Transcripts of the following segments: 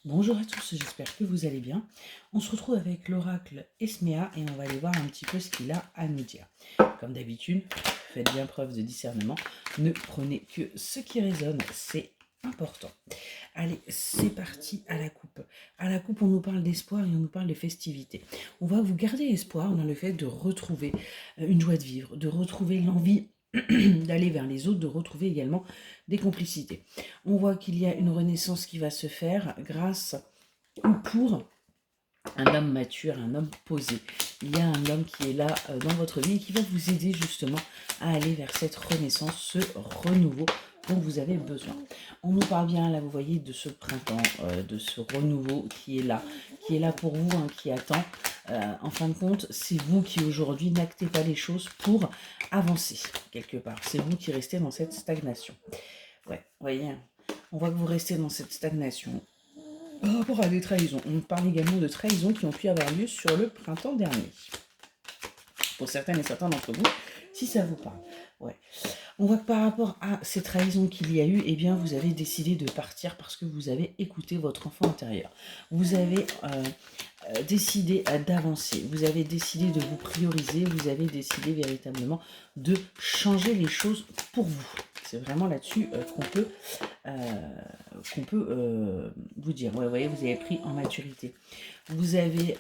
Bonjour à tous, j'espère que vous allez bien. On se retrouve avec l'oracle Esméa et on va aller voir un petit peu ce qu'il a à nous dire. Comme d'habitude, faites bien preuve de discernement, ne prenez que ce qui résonne, c'est important. Allez, c'est parti à la coupe. À la coupe, on nous parle d'espoir et on nous parle de festivité. On va vous garder espoir dans le fait de retrouver une joie de vivre, de retrouver l'envie d'aller vers les autres, de retrouver également des complicités. On voit qu'il y a une renaissance qui va se faire grâce ou pour un homme mature, un homme posé. Il y a un homme qui est là dans votre vie et qui va vous aider justement à aller vers cette renaissance, ce renouveau dont vous avez besoin. On nous parle bien là, vous voyez, de ce printemps, de ce renouveau qui est là pour vous, hein, qui attend. En fin de compte, c'est vous qui aujourd'hui n'actez pas les choses pour avancer quelque part. C'est vous qui restez dans cette stagnation. Ouais, vous voyez, on voit que vous restez dans cette stagnation. Par rapport à des trahisons, on parle également de trahisons qui ont pu avoir lieu sur le printemps dernier. Pour certaines et certains d'entre vous, si ça vous parle. Ouais. On voit que par rapport à ces trahisons qu'il y a eu, eh bien, vous avez décidé de partir parce que vous avez écouté votre enfant intérieur. Vous avez décidé d'avancer, vous avez décidé de vous prioriser, vous avez décidé véritablement de changer les choses pour vous. C'est vraiment là-dessus qu'on peut vous dire. Ouais, vous voyez, vous avez pris en maturité. Vous avez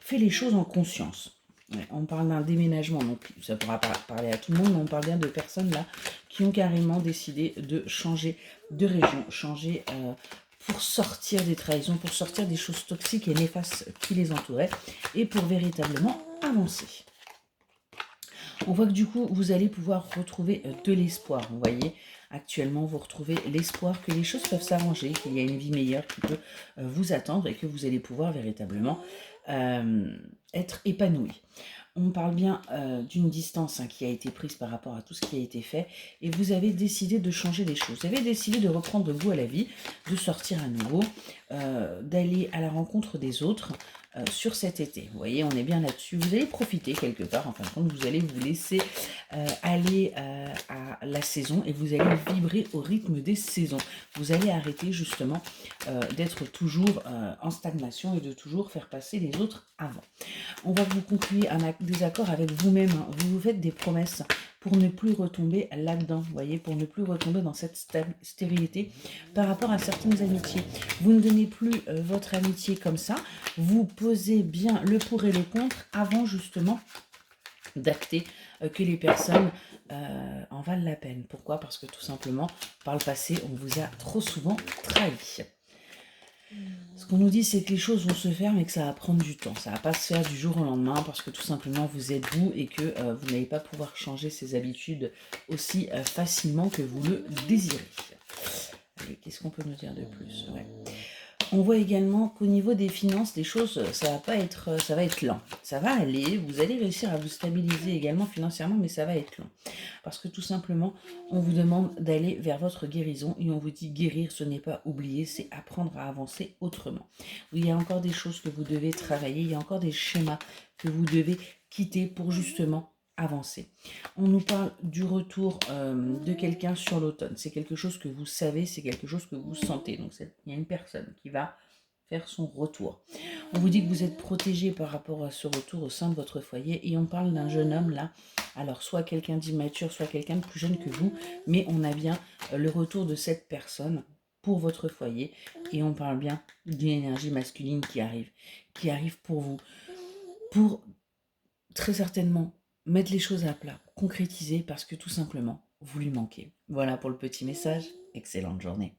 fait les choses en conscience. Ouais, on parle d'un déménagement, donc ça pourra pas parler à tout le monde, mais on parle bien de personnes là qui ont carrément décidé de changer de région, changer pour sortir des trahisons, pour sortir des choses toxiques et néfastes qui les entouraient, et pour véritablement avancer. On voit que du coup, vous allez pouvoir retrouver de l'espoir. Vous voyez, actuellement, vous retrouvez l'espoir que les choses peuvent s'arranger, qu'il y a une vie meilleure qui peut vous attendre et que vous allez pouvoir véritablement être épanoui. On parle bien d'une distance qui a été prise par rapport à tout ce qui a été fait et vous avez décidé de changer les choses. Vous avez décidé de reprendre goût à la vie, de sortir à nouveau, d'aller à la rencontre des autres sur cet été. Vous voyez, on est bien là-dessus. Vous allez profiter quelque part, en fin de compte, vous allez vous laisser aller à la saison et vous allez vibrer au rythme des saisons. Vous allez arrêter justement d'être toujours en stagnation et de toujours faire passer les autres avant. On va vous conclure des accords avec vous-même. Vous vous faites des promesses pour ne plus retomber là-dedans, vous voyez, pour ne plus retomber dans cette stérilité par rapport à certaines amitiés. Vous ne donnez plus votre amitié comme ça, vous posez bien le pour et le contre avant justement d'acter que les personnes en valent la peine. Pourquoi? Parce que tout simplement, par le passé, on vous a trop souvent trahi. Ce qu'on nous dit, c'est que les choses vont se faire, mais que ça va prendre du temps. Ça va pas se faire du jour au lendemain, parce que tout simplement, vous êtes vous et que vous n'allez pas pouvoir changer ces habitudes aussi facilement que vous le désirez. Allez, qu'est-ce qu'on peut nous dire de plus? Ouais. On voit également qu'au niveau des finances, les choses, ça va être lent. Ça va aller, vous allez réussir à vous stabiliser également financièrement, mais ça va être lent. Parce que tout simplement, on vous demande d'aller vers votre guérison et on vous dit guérir, ce n'est pas oublier, c'est apprendre à avancer autrement. Il y a encore des choses que vous devez travailler, il y a encore des schémas que vous devez quitter pour justement avancer. On nous parle du retour de quelqu'un sur l'automne. C'est quelque chose que vous savez, c'est quelque chose que vous sentez. Donc il y a une personne qui va faire son retour. On vous dit que vous êtes protégé par rapport à ce retour au sein de votre foyer et on parle d'un jeune homme là, alors soit quelqu'un d'immature, soit quelqu'un de plus jeune que vous, mais on a bien le retour de cette personne pour votre foyer et on parle bien d'une énergie masculine qui arrive pour vous, pour très certainement mettre les choses à plat, concrétiser parce que tout simplement, vous lui manquez. Voilà pour le petit message. Excellente journée.